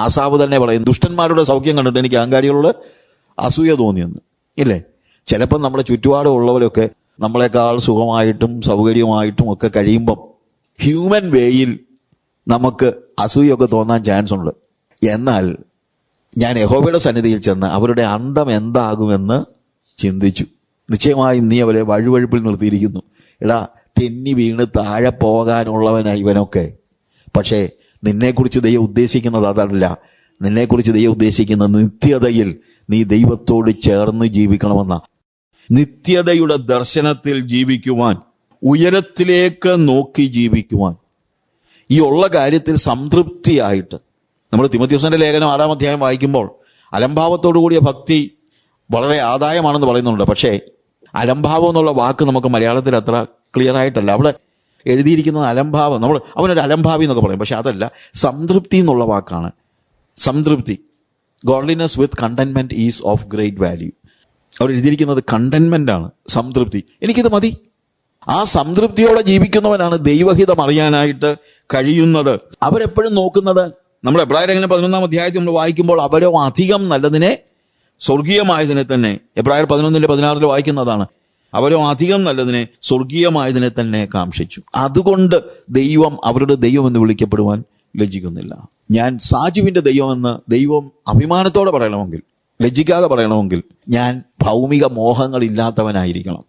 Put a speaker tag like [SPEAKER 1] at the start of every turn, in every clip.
[SPEAKER 1] ആസാവ് തന്നെ പറയും, ദുഷ്ടന്മാരുടെ സൗഖ്യം കണ്ടിട്ട് എനിക്ക് അഹങ്കാരികളോട് അസൂയ തോന്നിയെന്ന്. ഇല്ലേ? ചിലപ്പം നമ്മുടെ ചുറ്റുപാടുള്ളവരൊക്കെ നമ്മളെക്കാൾ സുഖമായിട്ടും സൗകര്യമായിട്ടും ഒക്കെ കഴിയുമ്പം ഹ്യൂമൻ വേയിൽ നമുക്ക് അസൂയൊക്കെ തോന്നാൻ ചാൻസ് ഉണ്ട്. എന്നാൽ ഞാൻ യഹോവയുടെ സന്നിധിയിൽ ചെന്ന് അവരുടെ അന്തം എന്താകുമെന്ന് ചിന്തിച്ചു. നിശ്ചയമായും നീ അവരെ വഴുവഴുപ്പിൽ നിർത്തിയിരിക്കുന്നു. എടാ, തെന്നി വീണ് താഴെ പോകാനുള്ളവനായി ഇവനൊക്കെ. പക്ഷേ നിന്നെക്കുറിച്ച് ദൈവം ഉദ്ദേശിക്കുന്നത് അതല്ല. നിന്നെക്കുറിച്ച് ദൈവം ഉദ്ദേശിക്കുന്ന നിത്യതയിൽ നീ ദൈവത്തോട് ചേർന്ന് ജീവിക്കണമെന്ന, നിത്യതയുടെ ദർശനത്തിൽ ജീവിക്കുവാൻ, ഉയരത്തിലേക്ക് നോക്കി ജീവിക്കുവാൻ, ഈ ഉള്ള കാര്യത്തിൽ സംതൃപ്തിയായിട്ട്. നമ്മൾ തിമോഥെയോസിന്റെ ലേഖനം 6-ാം അധ്യായം വായിക്കുമ്പോൾ അലംഭാവത്തോടു കൂടിയ ഭക്തി വളരെ ആദായമാണെന്ന് പറയുന്നുണ്ട്. പക്ഷേ അലംഭാവം എന്നുള്ള വാക്ക് നമുക്ക് മലയാളത്തിൽ അത്ര ക്ലിയർ ആയിട്ടല്ല. അവിടെ എഴുതിയിരിക്കുന്നത് അലംഭാവം, നമ്മൾ അവനൊരു അലംഭാവി എന്നൊക്കെ പറയും. പക്ഷെ അതല്ല, സംതൃപ്തി എന്നുള്ള വാക്കാണ്. സംതൃപ്തി. Godliness with contentment is of great value. അവർ എഴുതിയിരിക്കുന്നത് കണ്ടന്റ്മെന്റ് ആണ്, സംതൃപ്തി. എനിക്കിത് മതി. ആ സംതൃപ്തിയോടെ ജീവിക്കുന്നവനാണ് ദൈവഹിതം അറിയാനായിട്ട് കഴിയുന്നത്. അവരെപ്പോഴും നോക്കുന്നത്, നമ്മൾ എബ്രായർ ലേഖനം 11-ാം അധ്യായത്തിൽ നമ്മൾ വായിക്കുമ്പോൾ അവരോ അധികം നല്ലതിനെ, സ്വർഗീയമായതിനെ തന്നെ, എബ്രായർ 11:16 വായിക്കുന്നതാണ്. അവരോ അധികം നല്ലതിനെ, സ്വർഗീയമായതിനെ തന്നെ കാംക്ഷിച്ചു. അതുകൊണ്ട് ദൈവം അവരുടെ ദൈവം എന്ന് വിളിക്കപ്പെടുവാൻ ലജ്ജിക്കുന്നില്ല. ഞാൻ സാജുവിൻ്റെ ദൈവമെന്ന് ദൈവം അഭിമാനത്തോടെ പറയണമെങ്കിൽ, ലജ്ജിക്കാതെ പറയണമെങ്കിൽ, ഞാൻ ഭൗമിക മോഹങ്ങളില്ലാത്തവനായിരിക്കണം.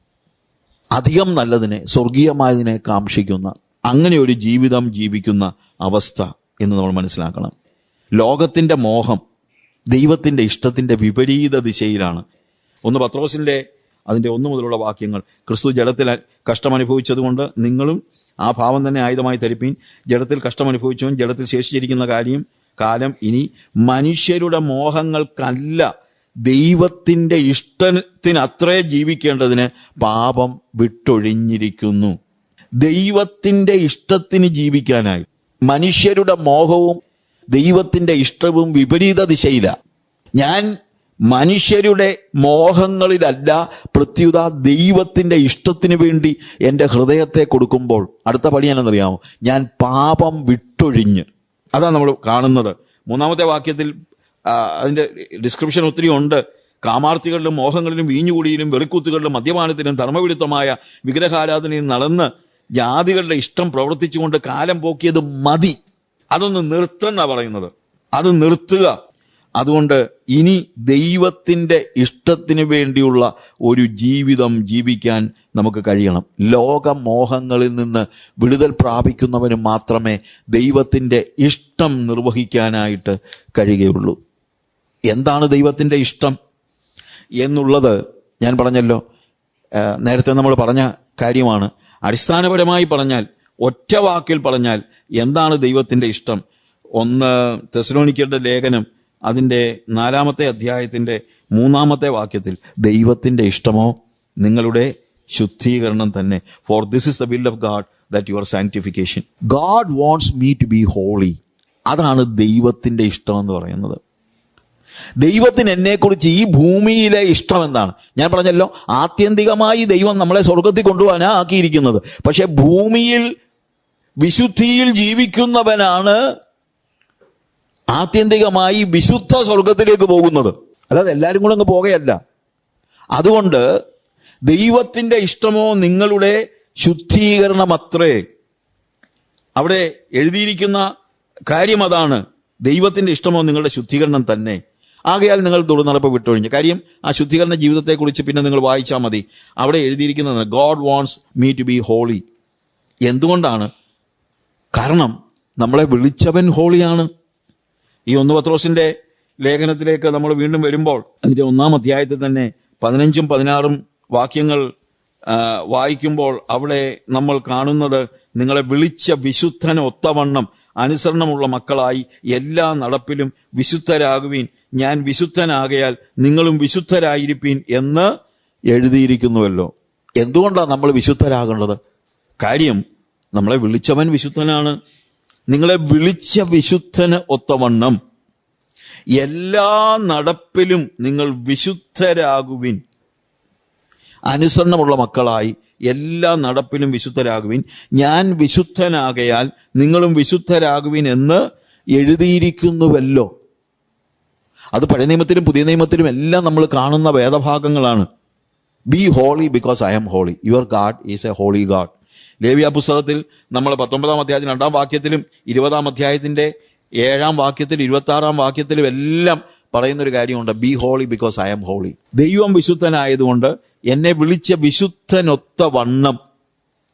[SPEAKER 1] അധികം നല്ലതിനെ, സ്വർഗീയമായതിനെ കാംക്ഷിക്കുന്ന അങ്ങനെ ഒരു ജീവിതം ജീവിക്കുന്ന അവസ്ഥ എന്ന് നമ്മൾ മനസ്സിലാക്കണം. ലോകത്തിൻ്റെ മോഹം ദൈവത്തിൻ്റെ ഇഷ്ടത്തിൻ്റെ വിപരീത ദിശയിലാണ്. 1 പത്രോസിൻ്റെ അതിൻ്റെ 1 മുതലുള്ള വാക്യങ്ങൾ, ക്രിസ്തു ജഡത്തിൽ കഷ്ടമനുഭവിച്ചതുകൊണ്ട് നിങ്ങളും ആ ഭാവം തന്നെ ആയുധമായി ധരിപ്പീൻ. ജഡത്തിൽ കഷ്ടമനുഭവിച്ചവൻ ജഡത്തിൽ ശേഷിച്ചിരിക്കുന്ന കാലം ഇനി മനുഷ്യരുടെ മോഹങ്ങൾക്കല്ല, ദൈവത്തിൻ്റെ ഇഷ്ടത്തിനത്രേ ജീവിക്കേണ്ടതിന് പാപം വിട്ടൊഴിഞ്ഞിരിക്കുന്നു. ദൈവത്തിൻ്റെ ഇഷ്ടത്തിന് ജീവിക്കാനായി മനുഷ്യരുടെ മോഹവും ദൈവത്തിൻ്റെ ഇഷ്ടവും വിപരീത ദിശയില. ഞാൻ മനുഷ്യരുടെ മോഹങ്ങളിലല്ല, പ്രത്യുത ദൈവത്തിൻ്റെ ഇഷ്ടത്തിന് വേണ്ടി എൻ്റെ ഹൃദയത്തെ കൊടുക്കുമ്പോൾ അടുത്ത പണി എന്നറിയാമോ? ഞാൻ പാപം വിട്ടൊഴിഞ്ഞ്. അതാണ് നമ്മൾ കാണുന്നത്. 3-ാമത്തെ വാക്യത്തിൽ അതിൻ്റെ ഡിസ്ക്രിപ്ഷൻ ഒത്തിരി ഉണ്ട്. കാമാർത്ഥികളിലും മോഹങ്ങളിലും വീഞ്ഞുകൂടിയിലും വെളിക്കൂത്തുകളിലും മദ്യപാനത്തിലും ധർമ്മവിരുദ്ധമായ വിഗ്രഹാരാധനയും നടന്ന് ജാതികളുടെ ഇഷ്ടം പ്രവർത്തിച്ചുകൊണ്ട് കാലം പോക്കിയത് മതി. അതൊന്ന് നിർത്തുന്ന പറയുന്നത്, അത് നിർത്തുക. അതുകൊണ്ട് ഇനി ദൈവത്തിൻ്റെ ഇഷ്ടത്തിന് വേണ്ടിയുള്ള ഒരു ജീവിതം ജീവിക്കാൻ നമുക്ക് കഴിയണം. ലോകമോഹങ്ങളിൽ നിന്ന് വിടുതൽ പ്രാപിക്കുന്നവന് മാത്രമേ ദൈവത്തിൻ്റെ ഇഷ്ടം നിർവഹിക്കാനായിട്ട് കഴിയുകയുള്ളൂ. എന്താണ് ദൈവത്തിൻ്റെ ഇഷ്ടം എന്നുള്ളത് ഞാൻ പറഞ്ഞല്ലോ, നേരത്തെ നമ്മൾ പറഞ്ഞ കാര്യമാണ്. അടിസ്ഥാനപരമായി പറഞ്ഞാൽ, ഒറ്റ വാക്കിൽ പറഞ്ഞാൽ എന്താണ് ദൈവത്തിൻ്റെ ഇഷ്ടം? 1 തെസ്സലോനിക്കരുടെ ലേഖനം അതിൻ്റെ 4-ാമത്തെ അധ്യായത്തിൻ്റെ 3-ാമത്തെ വാക്യത്തിൽ, ദൈവത്തിൻ്റെ ഇഷ്ടമോ നിങ്ങളുടെ ശുദ്ധീകരണം തന്നെ. For this is the will of God that your sanctification. God wants me to be holy. അതാണ് ദൈവത്തിൻ്റെ ഇഷ്ടം എന്ന് പറയുന്നത്. ദൈവത്തിന് എന്നെക്കുറിച്ച് ഈ ഭൂമിയിലെ ഇഷ്ടം എന്താണ്? ഞാൻ പറഞ്ഞല്ലോ, ആത്യന്തികമായി ദൈവം നമ്മളെ സ്വർഗത്തിൽ കൊണ്ടുപോകാനാണ് ആക്കിയിരിക്കുന്നത്. പക്ഷെ ഭൂമിയിൽ വിശുദ്ധിയിൽ ജീവിക്കുന്നവനാണ് ആത്യന്തികമായി വിശുദ്ധ സ്വർഗത്തിലേക്ക് പോകുന്നത്. അല്ലാതെ എല്ലാവരും കൂടെ അങ്ങ് പോകുകയല്ല. അതുകൊണ്ട് ദൈവത്തിൻ്റെ ഇഷ്ടമോ നിങ്ങളുടെ ശുദ്ധീകരണമത്രേ. അവിടെ എഴുതിയിരിക്കുന്ന കാര്യം അതാണ്. ദൈവത്തിൻ്റെ ഇഷ്ടമോ നിങ്ങളുടെ ശുദ്ധീകരണം തന്നെ. ആകയാൽ നിങ്ങൾ ദുർനടപ്പ് വിട്ടൊഴിഞ്ഞ്. കാര്യം ആ ശുദ്ധീകരണ ജീവിതത്തെക്കുറിച്ച് പിന്നെ നിങ്ങൾ വായിച്ചാൽ മതി. അവിടെ എഴുതിയിരിക്കുന്നത് God wants me to be holy. എന്തുകൊണ്ടാണ്? കാരണം നമ്മളെ വിളിച്ചവൻ ഹോളിയാണ്. ഈ 1 പത്രോസിൻ്റെ ലേഖനത്തിലേക്ക് നമ്മൾ വീണ്ടും വരുമ്പോൾ അതിൻ്റെ 1-ാം അധ്യായത്തിൽ തന്നെ 15-ഉം 16-ഉം വാക്യങ്ങൾ വായിക്കുമ്പോൾ അവിടെ നമ്മൾ കാണുന്നത്, നിങ്ങളെ വിളിച്ച വിശുദ്ധന് ഒത്തവണ്ണം അനുസരണമുള്ള മക്കളായി എല്ലാ നടപ്പിലും വിശുദ്ധരാകുവീൻ. ഞാൻ വിശുദ്ധനാകയാൽ നിങ്ങളും വിശുദ്ധരായിരിപ്പീൻ എന്ന് എഴുതിയിരിക്കുന്നുവല്ലോ. എന്തുകൊണ്ടാണ് നമ്മൾ വിശുദ്ധരാകേണ്ടത്? കാര്യം നമ്മളെ വിളിച്ചവൻ വിശുദ്ധനാണ്. നിങ്ങളെ വിളിച്ച വിശുദ്ധന് ഒത്തവണ്ണം എല്ലാ നടപ്പിലും നിങ്ങൾ വിശുദ്ധരാകുവിൻ. അനുസരണമുള്ള മക്കളായി എല്ലാ നടപ്പിലും വിശുദ്ധരാകുവിൻ. ഞാൻ വിശുദ്ധനാകയാൽ നിങ്ങളും വിശുദ്ധരാകുവിൻ എന്ന് എഴുതിയിരിക്കുന്നുവല്ലോ. അത് പഴയ നിയമത്തിലും പുതിയ നിയമത്തിലും എല്ലാം നമ്മൾ കാണുന്ന വേദഭാഗങ്ങളാണ്. Be holy because I am holy, your God is a holy God. ലേവ്യ പുസ്തകത്തിൽ നമ്മൾ 19 അധ്യായത്തിൽ 2 വാക്യത്തിലും 20 അധ്യായത്തിൻ്റെ 7 വാക്യത്തിലും 26 വാക്യത്തിലും എല്ലാം പറയുന്നൊരു കാര്യമുണ്ട്, be holy because I am holy. ദൈവം വിശുദ്ധനായതുകൊണ്ട് എന്നെ വിളിച്ച വിശുദ്ധനൊത്ത വണ്ണം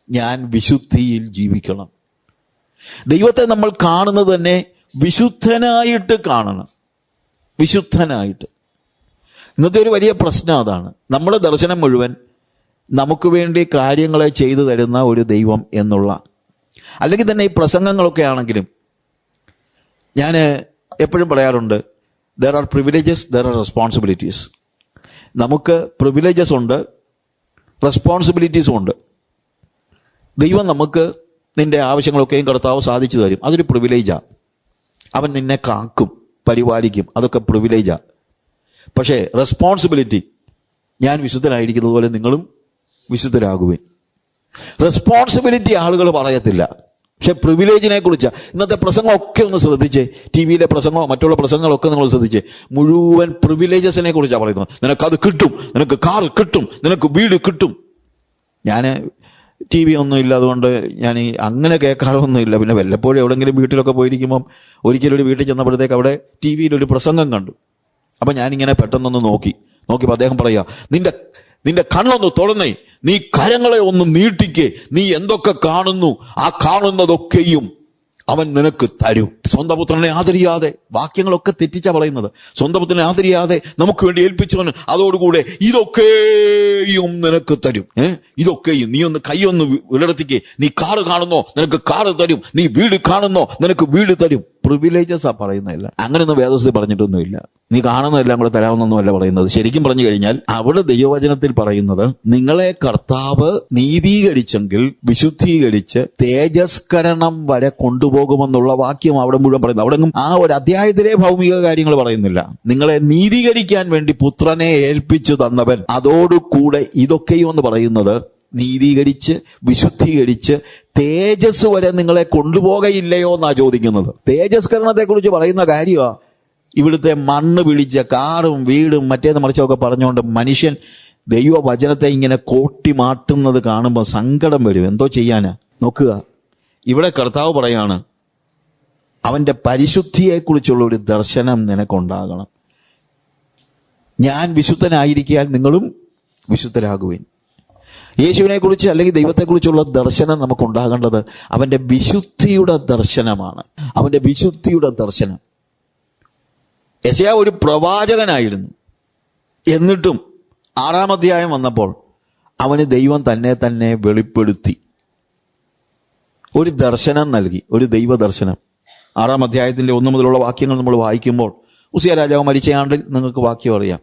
[SPEAKER 1] ഞാൻ വിശുദ്ധിയിൽ ജീവിക്കണം. ദൈവത്തെ നമ്മൾ കാണുന്നത് തന്നെ വിശുദ്ധനായിട്ട് കാണണം, വിശുദ്ധനായിട്ട്. ഇന്നത്തെ ഒരു വലിയ പ്രശ്നം അതാണ്. നമ്മുടെ ദർശനം മുഴുവൻ നമുക്ക് വേണ്ടി കാര്യങ്ങളെ ചെയ്തു തരുന്ന ഒരു ദൈവം എന്നുള്ള, അല്ലെങ്കിൽ തന്നെ ഈ പ്രസംഗങ്ങളൊക്കെ ആണെങ്കിലും ഞാൻ എപ്പോഴും പറയാറുണ്ട്, there are privileges, there are responsibilities. നമുക്ക് പ്രിവിലേജസ് ഉണ്ട്, റെസ്പോൺസിബിലിറ്റീസും ഉണ്ട്. ദൈവം നമുക്ക് നിൻ്റെ ആവശ്യങ്ങളൊക്കെയും കർത്താവ് സാധിച്ചു തരും, അതൊരു പ്രിവിലേജാണ്. അവൻ നിന്നെ കാക്കും, പരിപാലിക്കും, അതൊക്കെ പ്രിവിലേജാണ്. പക്ഷേ റെസ്പോൺസിബിലിറ്റി, ഞാൻ വിശുദ്ധനായിരിക്കുന്നത് പോലെ നിങ്ങളും വിശുദ്ധരാകുവിൻ. റെസ്പോൺസിബിലിറ്റി ആളുകൾ പറയത്തില്ല, പക്ഷെ പ്രിവിലേജിനെ കുറിച്ച് ഇന്നത്തെ പ്രസംഗമൊക്കെ ഒന്ന് ശ്രദ്ധിച്ചേ. ടി വിയിലെ പ്രസംഗമോ മറ്റുള്ള പ്രസംഗങ്ങളൊക്കെ നിങ്ങൾ ശ്രദ്ധിച്ചേ, മുഴുവൻ പ്രിവിലേജസിനെ കുറിച്ചാണ് പറയുന്നത്. നിനക്കത് കിട്ടും, നിനക്ക് കാർ കിട്ടും, നിനക്ക് വീട് കിട്ടും. ഞാൻ ടി വി ഒന്നും ഇല്ല, അതുകൊണ്ട് ഞാൻ അങ്ങനെ കേൾക്കാറൊന്നുമില്ല. പിന്നെ വല്ലപ്പോഴും എവിടെയെങ്കിലും വീട്ടിലൊക്കെ പോയിരിക്കുമ്പം ഒരിക്കലും ഒരു വീട്ടിൽ ചെന്നപ്പോഴത്തേക്ക് അവിടെ ടി വിയിലൊരു പ്രസംഗം കണ്ടു. അപ്പം ഞാനിങ്ങനെ പെട്ടെന്നൊന്ന് നോക്കിയപ്പോൾ അദ്ദേഹം പറയുക, നിന്റെ കണ്ണൊന്ന് തുറന്നേ, നീ കരങ്ങളെ ഒന്ന് നീട്ടിക്കേ, നീ എന്തൊക്കെ കാണുന്നു ആ കാണുന്നതൊക്കെയും അവൻ നിനക്ക് തരും. സ്വന്തം പുത്രനെ ആദരിയാതെ, വാക്യങ്ങളൊക്കെ തെറ്റിച്ചാ പറയുന്നത്, സ്വന്തം പുത്രനെ ആദരിയാതെ നമുക്ക് വേണ്ടി ഏൽപ്പിച്ചവൻ അതോടുകൂടെ ഇതൊക്കെയും നിനക്ക് തരും. ഇതൊക്കെയും നീ ഒന്ന് കൈയൊന്ന് വിളർത്തിക്കേ, നീ കാറ് കാണുന്നോ നിനക്ക് കാറ് തരും, നീ വീട് കാണുന്നോ നിനക്ക് വീട് തരും. പ്രിവിലേജസാ പറയുന്നതല്ല, അങ്ങനെയൊന്നും വേദത്തിൽ പറഞ്ഞിട്ടൊന്നുമില്ല. നീ കാണുന്നതെല്ലാം കൂടെ തരാമെന്നൊന്നുമല്ല പറയുന്നത്. ശരിക്കും പറഞ്ഞു കഴിഞ്ഞാൽ അവിടെ ദൈവവചനത്തിൽ പറയുന്നത്, നിങ്ങളെ കർത്താവ് നീതീകരിച്ചെങ്കിൽ വിശുദ്ധീകരിച്ച് തേജസ്കരണം വരെ കൊണ്ടുപോകുമെന്നുള്ള വാക്യം അവിടെ മുഴുവൻ പറയുന്നത്. അവിടെ ആ ഒരു അധ്യായത്തിലെ ഭൗമിക കാര്യങ്ങൾ പറയുന്നില്ല. നിങ്ങളെ നീതീകരിക്കാൻ വേണ്ടി പുത്രനെ ഏൽപ്പിച്ചു തന്നവൻ അതോടുകൂടെ ഇതൊക്കെയും എന്ന് പറയുന്നത് നീതീകരിച്ച് വിശുദ്ധീകരിച്ച് തേജസ് വരെ നിങ്ങളെ കൊണ്ടുപോകയില്ലയോ എന്നാ ചോദിക്കുന്നത്. തേജസ്കരണത്തെക്കുറിച്ച് പറയുന്ന കാര്യമാണ്. ഇവിടുത്തെ മണ്ണ് പിടിച്ച കാറും വീടും മറ്റേത് മറിച്ചൊക്കെ പറഞ്ഞുകൊണ്ട് മനുഷ്യൻ ദൈവവചനത്തെ ഇങ്ങനെ കോട്ടിമാട്ടുന്നത് കാണുമ്പോൾ സങ്കടം വരും. എന്തോ ചെയ്യാനാ? നോക്കുക, ഇവിടെ കർത്താവ് പറയാണ്, അവൻ്റെ പരിശുദ്ധിയെക്കുറിച്ചുള്ള ഒരു ദർശനം നിനക്കുണ്ടാകണം. ഞാൻ വിശുദ്ധനായിരിക്കാൻ നിങ്ങളും വിശുദ്ധരാകുവിൻ. യേശുവിനെക്കുറിച്ച് അല്ലെങ്കിൽ ദൈവത്തെക്കുറിച്ചുള്ള ദർശനം നമുക്കുണ്ടാകേണ്ടത് അവൻ്റെ വിശുദ്ധിയുടെ ദർശനമാണ്. അവൻ്റെ വിശുദ്ധിയുടെ ദർശനം. യെശയ്യാ ഒരു പ്രവാചകനായിരുന്നു, എന്നിട്ടും 6 അധ്യായം വന്നപ്പോൾ അവന് ദൈവം തന്നെ വെളിപ്പെടുത്തി, ഒരു ദർശനം നൽകി, ഒരു ദൈവദർശനം. 6 അധ്യായത്തിൻ്റെ 1 മുതലുള്ള വാക്യങ്ങൾ നമ്മൾ വായിക്കുമ്പോൾ, ഉസിയ രാജാവ് മരിച്ച ആണ്ടിൽ നിങ്ങൾക്ക് വാക്യം അറിയാം,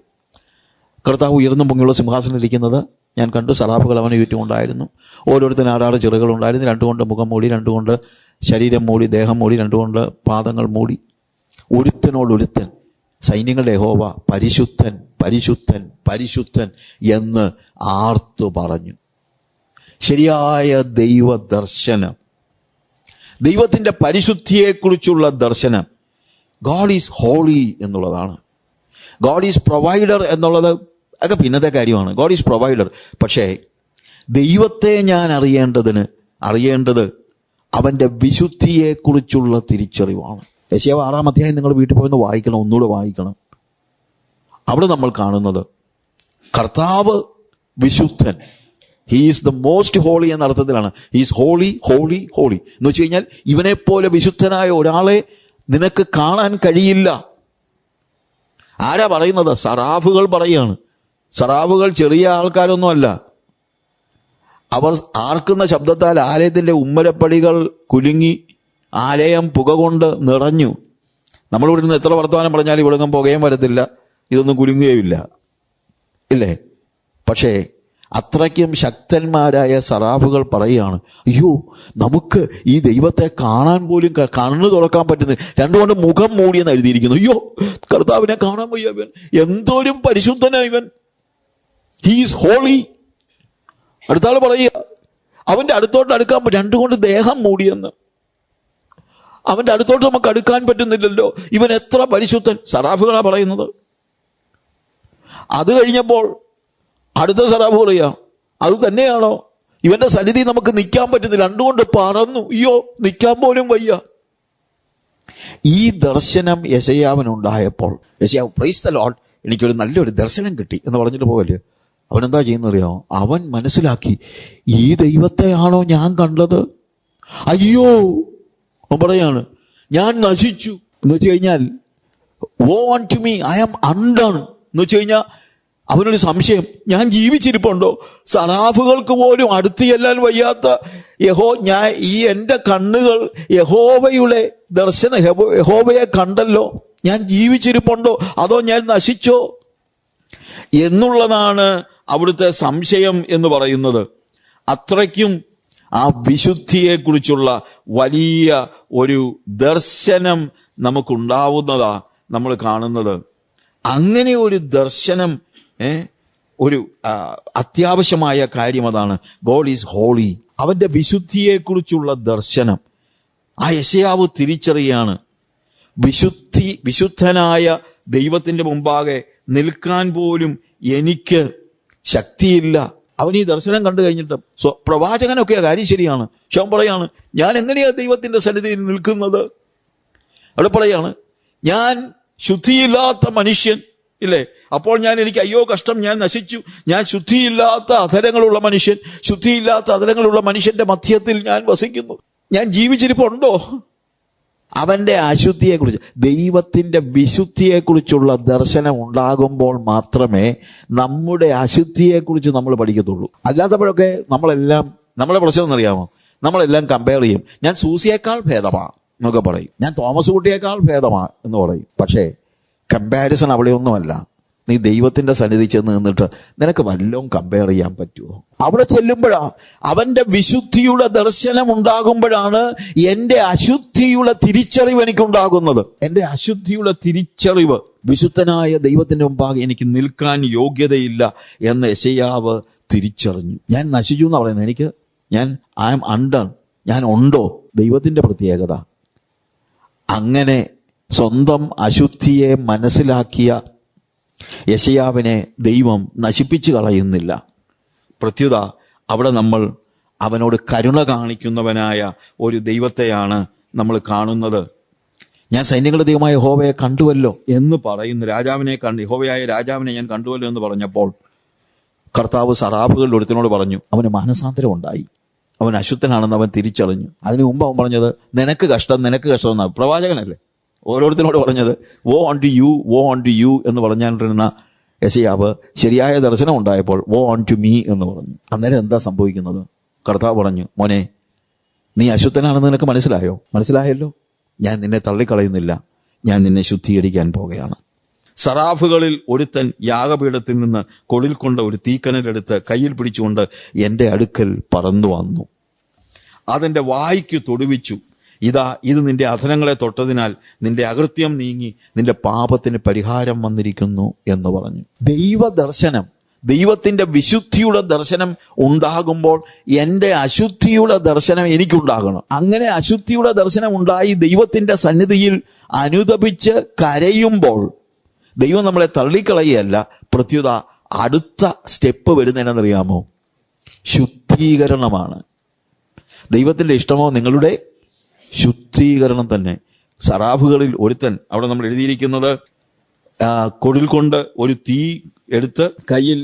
[SPEAKER 1] കർത്താവ് ഉയർന്നും പൊങ്ങിയുള്ള സിംഹാസനം ഇരിക്കുന്നത് ഞാൻ കണ്ടു. സറാഫുകൾ അവന് ചുറ്റുമുണ്ടായിരുന്നു. ഓരോരുത്തരും 6 ചിറകുകളുണ്ടായിരുന്നു. 2 കൊണ്ട് മുഖം മൂടി, 2 കൊണ്ട് ശരീരം മൂടി, ദേഹം മൂടി, 2 കൊണ്ട് പാദങ്ങൾ മൂടി. ഒരുത്തനോടൊരുത്തൻ സൈന്യങ്ങളുടെ യഹോവ പരിശുദ്ധൻ പരിശുദ്ധൻ പരിശുദ്ധൻ എന്ന് ആർത്തു പറഞ്ഞു. ശരിയായ ദൈവദർശനം, ദൈവത്തിൻ്റെ പരിശുദ്ധിയെക്കുറിച്ചുള്ള ദർശനം. ഗോഡ് ഈസ് ഹോളി എന്നുള്ളതാണ്. ഗോഡ് ഈസ് പ്രൊവൈഡർ എന്നുള്ളത് ഒക്കെ പിന്നത്തെ കാര്യമാണ്. God is provider. പക്ഷേ ദൈവത്തെ ഞാൻ അറിയേണ്ടത് അവൻ്റെ വിശുദ്ധിയെക്കുറിച്ചുള്ള തിരിച്ചറിവാണ്. യെശയ്യാ 6 അധ്യായം നിങ്ങൾ വീട്ടിൽ പോയി വായിക്കണം, ഒന്നുകൂടെ വായിക്കണം. അവിടെ നമ്മൾ കാണുന്നത് കർത്താവ് വിശുദ്ധൻ, he is the most holy എന്ന അർത്ഥത്തിലാണ്. He is holy holy holy എന്ന് വെച്ച് കഴിഞ്ഞാൽ ഇവനെപ്പോലെ വിശുദ്ധനായ ഒരാളെ നിനക്ക് കാണാൻ കഴിയില്ല. ആരാ പറയുന്നത്? സറാഫുകൾ പറയുകയാണ്. സറാഫുകൾ ചെറിയ ആൾക്കാരൊന്നുമല്ല. അവർ ആർക്കുന്ന ശബ്ദത്താൽ ആലയത്തിൻ്റെ ഉമ്മരപ്പടികൾ കുലുങ്ങി, ആലയം പുക കൊണ്ട് നിറഞ്ഞു. നമ്മളിവിടെ നിന്ന് എത്ര വർത്തമാനം പറഞ്ഞാലും ഇവിടെങ്ങും പുകയും വരത്തില്ല, ഇതൊന്നും കുലുങ്ങുകയുമില്ല, ഇല്ലേ? പക്ഷേ അത്രയ്ക്കും ശക്തന്മാരായ സറാഫുകൾ പറയുകയാണ്, അയ്യോ നമുക്ക് ഈ ദൈവത്തെ കാണാൻ പോലും കണ്ണു തുറക്കാൻ പറ്റുന്നില്ല. 2 കൊണ്ട് മുഖം മൂടിയെന്ന് എഴുതിയിരിക്കുന്നു. അയ്യോ കർത്താവിനെ കാണാൻ വയ്യ, ഇവൻ എന്തോരും പരിശുദ്ധനാ ഇവൻ, ഹീ ഈസ് ഹോളി. അടുത്താൾ പറയുക അവൻ്റെ അടുത്തോട്ട് അടുക്കാൻ 2 കൊണ്ട് ദേഹം മൂടിയെന്ന്. അവന്റെ അടുത്തോട്ട് നമുക്ക് അടുക്കാൻ പറ്റുന്നില്ലല്ലോ, ഇവൻ എത്ര പരിശുദ്ധൻ. സറാഫുകളാ പറയുന്നത്. അത് കഴിഞ്ഞപ്പോൾ അടുത്ത സറാഫ് പറയാ, അത് തന്നെയാണോ, ഇവന്റെ സന്നിധി നമുക്ക് നിൽക്കാൻ പറ്റുന്നില്ല, രണ്ടുകൊണ്ട് പറന്നു, അയ്യോ നിൽക്കാൻ പോലും വയ്യ. ഈ ദർശനം യെശയ്യാവിനുണ്ടായപ്പോൾ യെശയ്യാവ് പ്രൈസ് ദി ലോർഡ്, എനിക്കൊരു നല്ലൊരു ദർശനം കിട്ടി എന്ന് പറഞ്ഞിട്ട് പോകല്ലേ, അവനെന്താ ചെയ്യുന്നറിയാമോ? അവൻ മനസ്സിലാക്കി, ഈ ദൈവത്തെയാണോ ഞാൻ കണ്ടത്? അയ്യോ, അവൻ പറയാണ്, ഞാൻ നശിച്ചു എന്ന് വെച്ച് കഴിഞ്ഞാൽ woe unto me, I am undone എന്ന് വെച്ച് കഴിഞ്ഞാൽ അവനൊരു സംശയം, ഞാൻ ജീവിച്ചിരിപ്പുണ്ടോ? സറാഫുകൾക്ക് പോലും അടുത്ത് ചെല്ലാൻ വയ്യാത്ത ഞാൻ ഈ എൻ്റെ കണ്ണുകൾ യഹോവയുടെ യഹോവയെ കണ്ടല്ലോ, ഞാൻ ജീവിച്ചിരിപ്പുണ്ടോ അതോ ഞാൻ നശിച്ചോ എന്നുള്ളതാണ് അവിടുത്തെ സംശയം എന്ന് പറയുന്നത്. അത്രയ്ക്കും ആ വിശുദ്ധിയെക്കുറിച്ചുള്ള വലിയ ഒരു ദർശനം നമുക്കുണ്ടാവുന്നതാ നമ്മൾ കാണുന്നത്. അങ്ങനെ ഒരു ദർശനം ഒരു അത്യാവശ്യമായ കാര്യം അതാണ്. God is holy. അവന്റെ വിശുദ്ധിയെക്കുറിച്ചുള്ള ദർശനം ആ യെശയ്യാവ് തിരിച്ചറിയാണ്. വിശുദ്ധനായ ദൈവത്തിന്റെ മുമ്പാകെ നിൽക്കാൻ പോലും എനിക്ക് ശക്തിയില്ല. അവൻ ഈ ദർശനം കണ്ടു കഴിഞ്ഞിട്ട് പ്രവാചകനൊക്കെ ആ കാര്യം ശരിയാണ്. പക്ഷെ അവൻ പറയാണ്, ഞാൻ എങ്ങനെയാ ദൈവത്തിന്റെ സന്നിധിയിൽ നിൽക്കുന്നത്? അവിടെ പറയാണ്, ഞാൻ ശുദ്ധിയില്ലാത്ത മനുഷ്യൻ ഇല്ലേ, അപ്പോൾ എനിക്ക് അയ്യോ കഷ്ടം, ഞാൻ നശിച്ചു, ഞാൻ ശുദ്ധിയില്ലാത്ത അധരങ്ങളുള്ള മനുഷ്യൻ, ശുദ്ധിയില്ലാത്ത അധരങ്ങളുള്ള മനുഷ്യന്റെ മധ്യത്തിൽ ഞാൻ വസിക്കുന്നു, ഞാൻ ജീവിച്ചിരിപ്പുണ്ടോ? അവന്റെ അശുദ്ധിയെക്കുറിച്ച്, ദൈവത്തിന്റെ വിശുദ്ധിയെക്കുറിച്ചുള്ള ദർശനം ഉണ്ടാകുമ്പോൾ മാത്രമേ നമ്മുടെ അശുദ്ധിയെക്കുറിച്ച് നമ്മൾ പഠിക്കത്തുള്ളൂ. അല്ലാത്തപ്പോഴൊക്കെ നമ്മളെ പ്രശ്നം എന്നറിയാമോ? നമ്മളെല്ലാം കമ്പയർ ചെയ്യും. ഞാൻ സൂസിയേക്കാൾ ഭേദമാ എന്നൊക്കെ പറയും, ഞാൻ തോമസ് കുട്ടിയേക്കാൾ ഭേദമാ എന്ന് പറയും. പക്ഷേ കമ്പാരിസൺ അവിടെയൊന്നുമല്ല. നീ ദൈവത്തിന്റെ സന്നിധി ചെന്ന് നിന്നിട്ട് നിനക്ക് വല്ലതും കമ്പയർ ചെയ്യാൻ പറ്റുമോ? അവിടെ ചെല്ലുമ്പോഴാ അവന്റെ വിശുദ്ധിയുടെ ദർശനം ഉണ്ടാകുമ്പോഴാണ് എൻ്റെ അശുദ്ധിയുടെ തിരിച്ചറിവ് എനിക്കുണ്ടാകുന്നത്. എൻ്റെ അശുദ്ധിയുടെ തിരിച്ചറിവ്, വിശുദ്ധനായ ദൈവത്തിന്റെ മുമ്പാകെ എനിക്ക് നിൽക്കാൻ യോഗ്യതയില്ല എന്ന് യെശയ്യാവ് തിരിച്ചറിഞ്ഞു. ഞാൻ നശിച്ചു എന്ന് പറയുന്നത്, ഐ ആം അണ്ടൺ, ഞാൻ ഉണ്ടോ? ദൈവത്തിന്റെ പ്രത്യേകത. അങ്ങനെ സ്വന്തം അശുദ്ധിയെ മനസ്സിലാക്കിയ യെശയ്യാവിനെ ദൈവം നശിപ്പിച്ചു കളയുന്നില്ല. പ്രത്യുത അവിടെ നമ്മൾ അവനോട് കരുണ കാണിക്കുന്നവനായ ഒരു ദൈവത്തെയാണ് നമ്മൾ കാണുന്നത്. ഞാൻ സൈന്യങ്ങളുടെ ദൈവമായ യഹോവയെ കണ്ടുവല്ലോ എന്ന് പറയുന്നു. യഹോവയായ രാജാവിനെ ഞാൻ കണ്ടുവല്ലോ എന്ന് പറഞ്ഞപ്പോൾ കർത്താവ് സറാഫുകളിൽ ഒരുത്തനോട് പറഞ്ഞു, അവന് മാനസാന്തരം ഉണ്ടായി, അവൻ അശുദ്ധനാണെന്ന് അവൻ തിരിച്ചറിഞ്ഞു. അതിനു മുമ്പ് അവൻ പറഞ്ഞത് നിനക്ക് കഷ്ടം എന്നാണ്. പ്രവാചകനല്ലേ ഓരോരുത്തരോട് പറഞ്ഞത്, വോ ഓൺ ടു യു എന്ന് പറഞ്ഞാണ്ടിരുന്ന യെശയ്യാവ് ശരിയായ ദർശനം ഉണ്ടായപ്പോൾ വോ ഓൺ ടു മീ എന്ന് പറഞ്ഞു. അന്നേരം എന്താ സംഭവിക്കുന്നത്? കർത്താവ് പറഞ്ഞു, മോനെ, നീ അശുദ്ധനാണെന്ന് നിനക്ക് മനസ്സിലായല്ലോ, ഞാൻ നിന്നെ തള്ളിക്കളയുന്നില്ല, ഞാൻ നിന്നെ ശുദ്ധീകരിക്കാൻ പോകുകയാണ്. സറാഫുകളിൽ ഒരുത്തൻ യാഗപീഠത്തിൽ നിന്ന് കൊടിൽ കൊണ്ട ഒരു തീക്കനലെടുത്ത് കയ്യിൽ പിടിച്ചുകൊണ്ട് എൻ്റെ അടുക്കൽ പറന്നു വന്നു, അതെൻ്റെ വായ്ക്ക് തൊടുവിച്ചു. ഇത് നിന്റെ അധരങ്ങളെ തൊട്ടതിനാൽ നിന്റെ അകൃത്യം നീങ്ങി നിന്റെ പാപത്തിന് പരിഹാരം വന്നിരിക്കുന്നു എന്ന് പറഞ്ഞു. ദൈവദർശനം, ദൈവത്തിന്റെ വിശുദ്ധിയുടെ ദർശനം ഉണ്ടാകുമ്പോൾ എൻ്റെ അശുദ്ധിയുടെ ദർശനം എനിക്കുണ്ടാകണം. അങ്ങനെ അശുദ്ധിയുടെ ദർശനം ഉണ്ടായി ദൈവത്തിന്റെ സന്നിധിയിൽ അനുതപിച്ച് കരയുമ്പോൾ ദൈവം നമ്മളെ തള്ളിക്കളയല്ല, പ്രത്യുത അടുത്ത സ്റ്റെപ്പ് വരുന്നതിനെന്നറിയാമോ? ശുദ്ധീകരണമാണ്. ദൈവത്തിന്റെ ഇഷ്ടമോ നിങ്ങളുടെ ശുദ്ധീകരണം തന്നെ. സറാഫുകളിൽ ഒരുത്തൻ, അവിടെ നമ്മൾ എഴുതിയിരിക്കുന്നത്, കൊടിൽ കൊണ്ട് ഒരു തീ എടുത്ത് കയ്യിൽ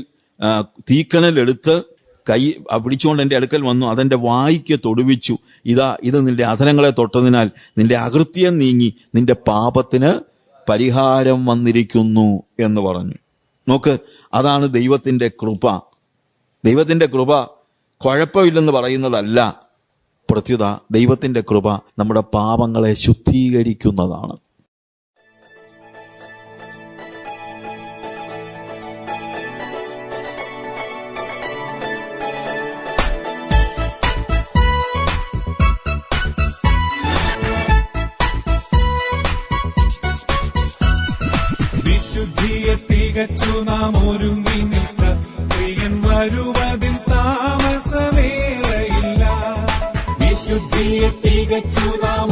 [SPEAKER 1] തീക്കനലെടുത്ത് പിടിച്ചുകൊണ്ട് എൻ്റെ അടുക്കൽ വന്നു, അതെൻ്റെ വായ്ക്ക് തൊടുവിച്ചു. ഇത് നിന്റെ അധരങ്ങളെ തൊട്ടതിനാൽ നിന്റെ അകൃത്യം നീങ്ങി നിന്റെ പാപത്തിന് പരിഹാരം വന്നിരിക്കുന്നു എന്ന് പറഞ്ഞു. നോക്ക്, അതാണ് ദൈവത്തിൻ്റെ കൃപ. ദൈവത്തിൻ്റെ കൃപ കുഴപ്പമില്ലെന്ന് പറയുന്നതല്ല, പ്രത്യുത ദൈവത്തിന്റെ കൃപ നമ്മുടെ പാപങ്ങളെ ശുദ്ധീകരിക്കുന്നതാണ്.
[SPEAKER 2] വിശുദ്ധിയെ തികച്ചു നാം ഒരുങ്ങി നിൽക്ക, പ്രിയൻ വരുവതിൽ താമസമേറയില്ല. വിശുദ്ധിയെ തികച്ചു നാം